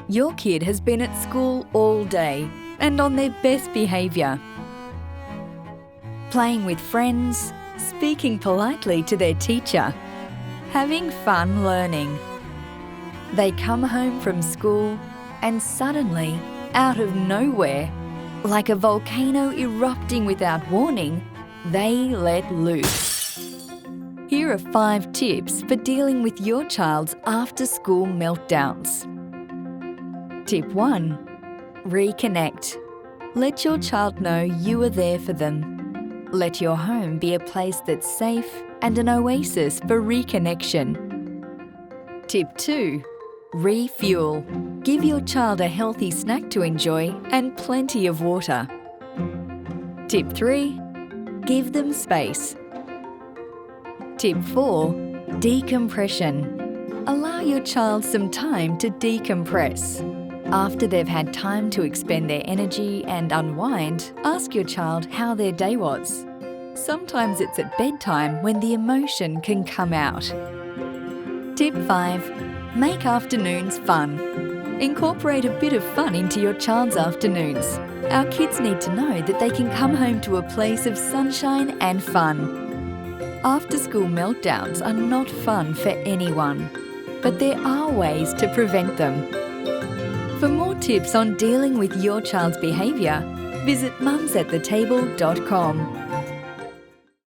Your kid has been at school all day and on their best behaviour. Playing with friends, speaking politely to their teacher, having fun learning. They come home from school and suddenly, out of nowhere, like a volcano erupting without warning, they let loose. Here are 5 tips for dealing with your child's after-school meltdowns. Tip 1. Reconnect. Let your child know you are there for them. Let your home be a place that's safe and an oasis for reconnection. Tip 2. Refuel. Give your child a healthy snack to enjoy and plenty of water. Tip 3. Give them space. Tip 4. Decompression. Allow your child some time to decompress. After they've had time to expend their energy and unwind, ask your child how their day was. Sometimes it's at bedtime when the emotion can come out. Tip 5. Make afternoons fun. Incorporate a bit of fun into your child's afternoons. Our kids need to know that they can come home to a place of sunshine and fun. After-school meltdowns are not fun for anyone, but there are ways to prevent them. For more tips on dealing with your child's behaviour, visit mumsatthetable.com.